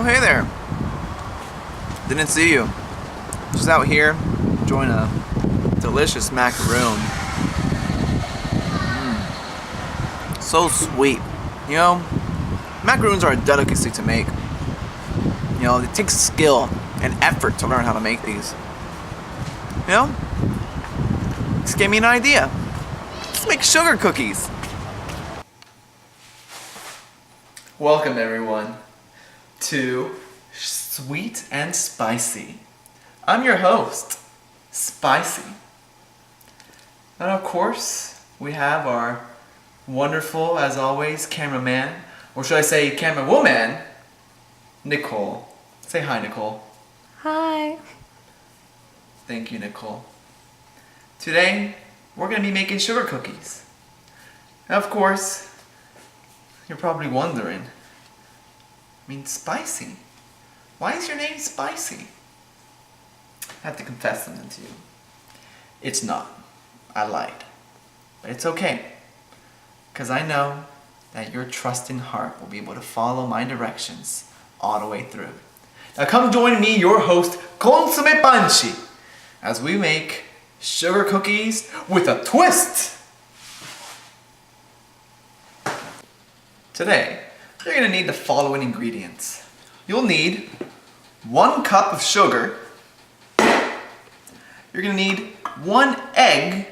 Oh, hey there. Didn't see you. Just out here enjoying a delicious macaroon. So sweet. You know, macaroons are a delicacy to make. You know, it takes skill and effort to learn how to make these. You know? This gave me an idea. Let's make sugar cookies. Welcome everyone to Sweet and Spicy. I'm your host, Spicy. And of course, we have our wonderful, as always, cameraman, or should I say camerawoman, Nicole. Say hi, Nicole. Hi. Thank you, Nicole. Today, we're going to be making sugar cookies. And of course, you're probably wondering, Spicy? Why is your name Spicy? I have to confess something to you. It's not. I lied. But it's okay. Because I know that your trusting heart will be able to follow my directions all the way through. Now come join me, your host, Consomme Panchi, as we make sugar cookies with a twist. Today, you're going to need the following ingredients. You'll need 1 cup of sugar. You're going to need 1 egg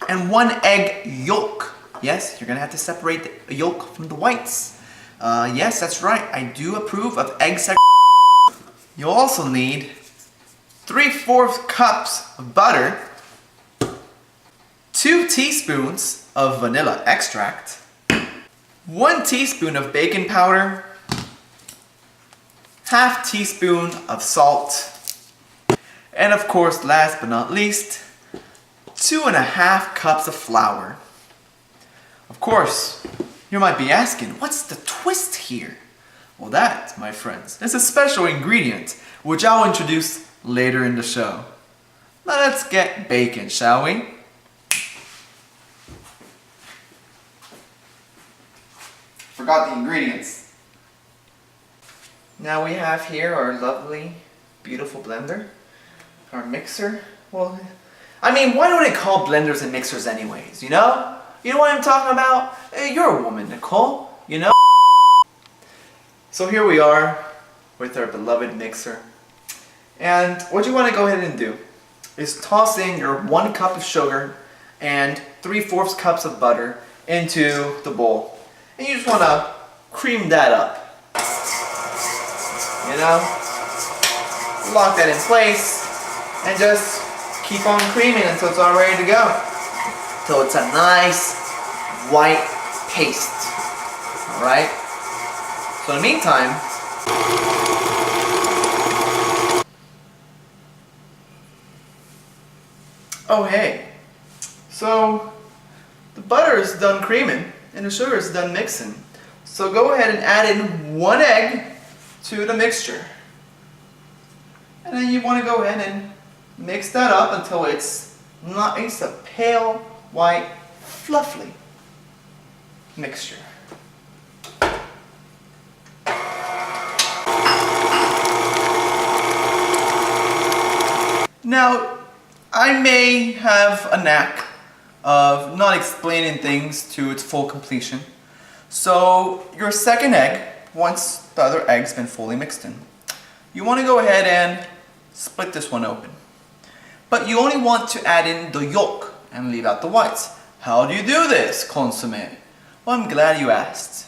and 1 egg yolk. Yes, you're going to have to separate the yolk from the whites. Yes, that's right. I do approve of egg segregation. You'll also need 3/4 cups of butter, 2 teaspoons of vanilla extract, 1 teaspoon of baking powder, 1/2 teaspoon of salt, and of course, last but not least, 2.5 cups of flour. Of course, you might be asking, what's the twist here? Well, that, my friends, is a special ingredient, which I'll introduce later in the show. Now let's get baking, shall we? Forgot the ingredients. Now we have here our lovely, beautiful blender, our mixer. Well, why do they call blenders and mixers anyways, you know? You know what I'm talking about? You're a woman, Nicole, you know? So here we are with our beloved mixer. And what you want to go ahead and do is toss in your 1 cup of sugar and 3/4 cups of butter into the bowl. And you just want to cream that up. You know? Lock that in place and just keep on creaming until it's all ready to go. So it's a nice white paste. Alright? So in the meantime, oh hey, so the butter is done creaming and the sugar is done mixing. So go ahead and add in 1 egg to the mixture. And then you want to go ahead and mix that up until it's nice, a pale, white, fluffy mixture. Now, I may have a knack of not explaining things to its full completion. So, your second egg, once the other egg's been fully mixed in, you want to go ahead and split this one open. But you only want to add in the yolk and leave out the whites. How do you do this, Consomme? Well, I'm glad you asked.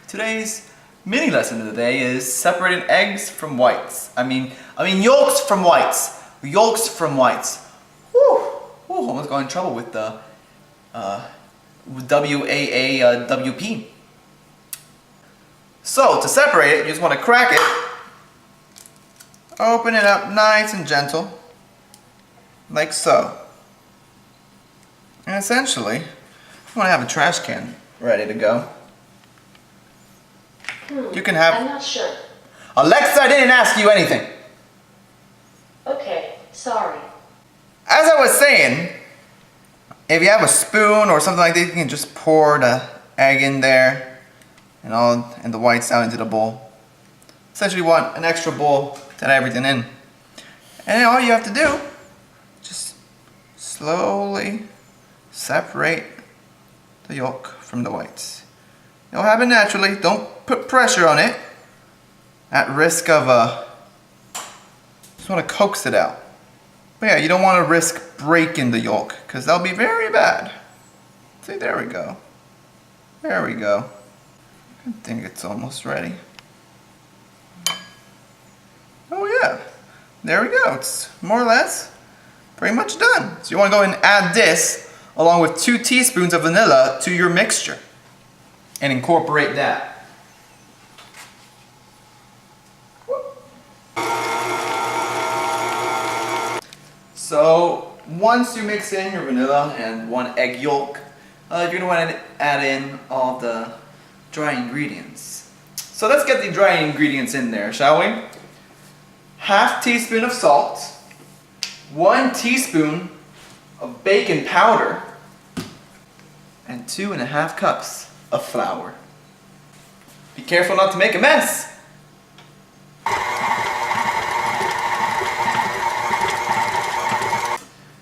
Today's mini lesson of the day is separating eggs from whites. I mean yolks from whites. Yolks from whites. Whew, almost got in trouble with the WAAWP. So, to separate it, you just want to crack it. Open it up nice and gentle. Like so. And essentially, you want to have a trash can ready to go. You can have... I'm not sure. Alexa, I didn't ask you anything. Okay, sorry. As I was saying, if you have a spoon or something like that, you can just pour the egg in there and the whites out into the bowl. essentially want an extra bowl to add everything in. And then all you have to do, just slowly separate the yolk from the whites. It'll happen naturally. Don't put pressure on it at risk of just want to coax it out. But yeah, you don't want to risk breaking the yolk because that'll be very bad. See, there we go. There we go. I think it's almost ready. Oh yeah, there we go. It's more or less pretty much done. So you want to go and add this along with 2 teaspoons of vanilla to your mixture and incorporate that. So once you mix in your vanilla and 1 egg yolk, you're going to want to add in all the dry ingredients. So let's get the dry ingredients in there, shall we? Half teaspoon of salt, 1 teaspoon of baking powder, and 2.5 cups of flour. Be careful not to make a mess.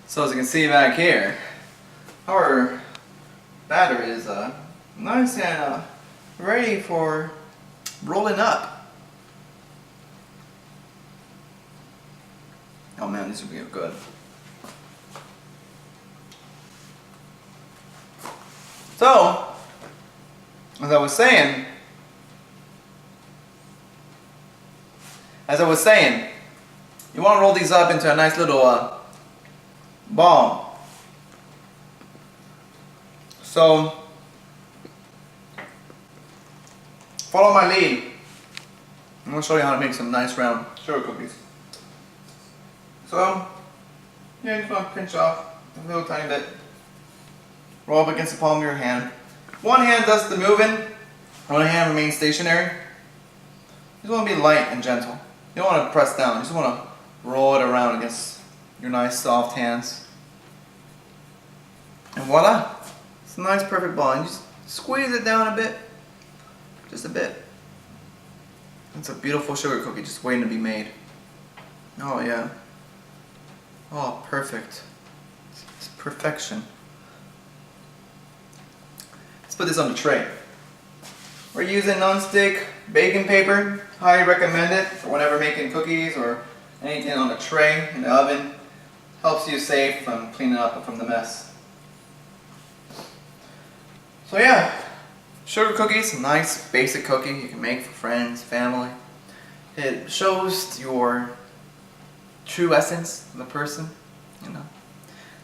So as you can see back here, our batter is nice and ready for rolling up. Oh man, these will be good. So, as I was saying, you want to roll these up into a nice little ball. So, follow my lead. I'm going to show you how to make some nice round sugar cookies. So, yeah, you just want to pinch off a little tiny bit. Roll up against the palm of your hand. One hand does the moving, one hand remains stationary. You just want to be light and gentle. You don't want to press down, you just want to roll it around against your nice soft hands. And voila! It's a nice perfect ball. And you just squeeze it down a bit. Just a bit. It's a beautiful sugar cookie just waiting to be made. Oh yeah. Oh, perfect. It's perfection. Let's put this on the tray. We're using non-stick baking paper. Highly recommend it for whenever making cookies or anything on a tray in the oven. Helps you save from cleaning up from the mess. So yeah, sugar cookies, a nice basic cookie you can make for friends, family. It shows your true essence of a person, you know.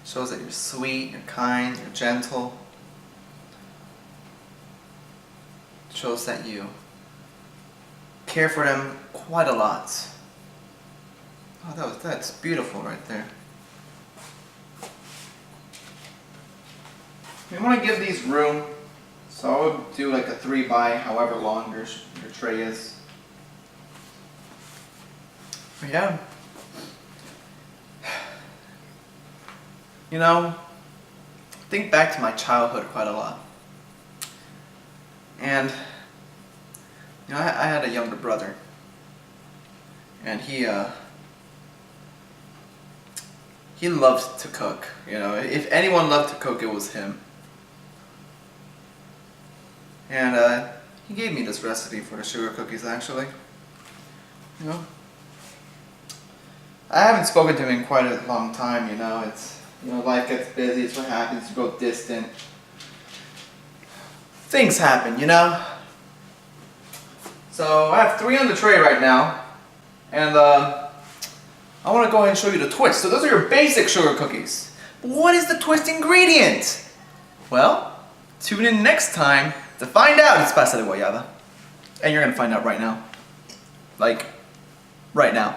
Shows that you're sweet, you're kind, you're gentle. Shows that you care for them quite a lot. Oh, that's beautiful right there. You want to give these room, so I would do like a 3 by however long your tray is. But yeah. You know, think back to my childhood quite a lot. And, you know, I had a younger brother. And he loved to cook. You know, if anyone loved to cook, it was him. And he gave me this recipe for the sugar cookies, actually. You know, I haven't spoken to him in quite a long time. You know, life gets busy. It's what happens. You go distant. Things happen, you know. So I have 3 on the tray right now, and I want to go ahead and show you the twist. So those are your basic sugar cookies. But what is the twist ingredient? Well, tune in next time to find out. It's pasta de guayaba, and you're gonna find out right now. Like, right now.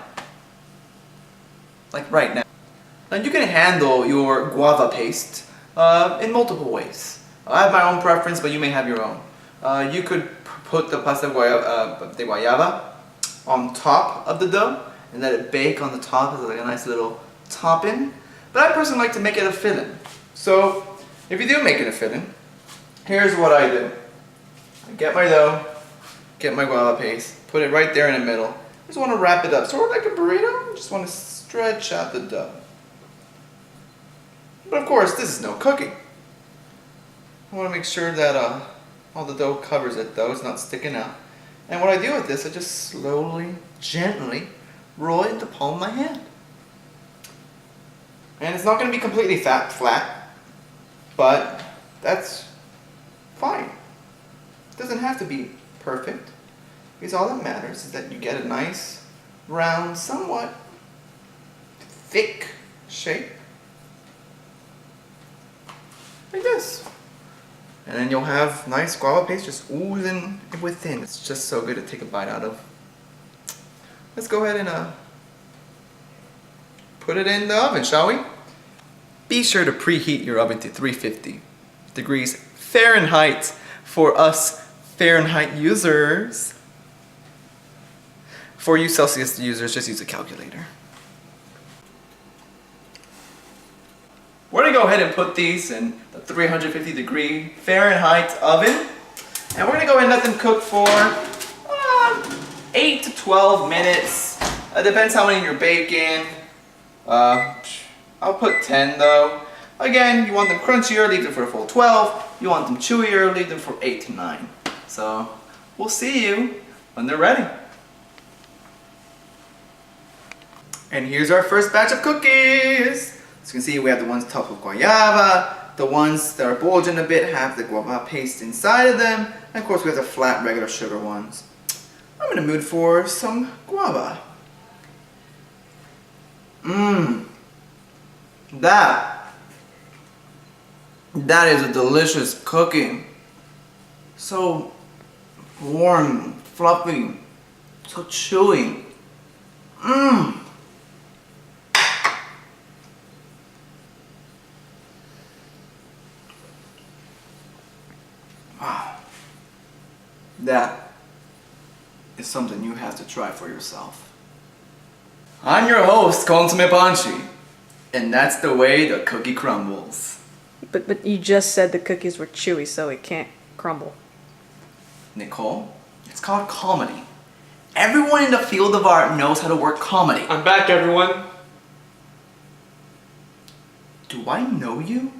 Like right now. And you can handle your guava paste in multiple ways. I have my own preference, but you may have your own. You could put the pasta de guayaba on top of the dough and let it bake on the top as like a nice little topping. But I personally like to make it a filling. So if you do make it a filling, here's what I do. I get my dough, get my guava paste, Put it right there in the middle. Just want to wrap it up, sort of like a burrito. Just want to stretch out the dough. But of course, this is no cooking. I want to make sure that all the dough covers it, though. It's not sticking out. And what I do with this, I just slowly, gently roll it into the palm of my hand. And it's not going to be completely flat, but that's fine. It doesn't have to be perfect, because all that matters is that you get a nice, round, somewhat thick shape, like this. And then you'll have nice guava paste just oozing within. It's just so good to take a bite out of. Let's go ahead and put it in the oven, shall we? Be sure to preheat your oven to 350 degrees Fahrenheit for us Fahrenheit users. For you Celsius users, just use a calculator. We're going to go ahead and put these in the 350 degree Fahrenheit oven. And we're going to go ahead and let them cook for 8 to 12 minutes. Depends how many you're baking. I'll put 10 though. Again, you want them crunchier, leave them for a full 12. You want them chewier, leave them for 8 to 9. So, we'll see you when they're ready. And here's our first batch of cookies. As you can see, we have the ones topped with guayaba. The ones that are bulging a bit have the guava paste inside of them. And of course, we have the flat, regular sugar ones. I'm in the mood for some guava. That is a delicious cookie. So warm, fluffy, so chewy. Wow. That is something you have to try for yourself. I'm your host, Consomme Panchi, and that's the way the cookie crumbles. But you just said the cookies were chewy, so it can't crumble. Nicole, it's called comedy. Everyone in the field of art knows how to work comedy. I'm back, everyone. Do I know you?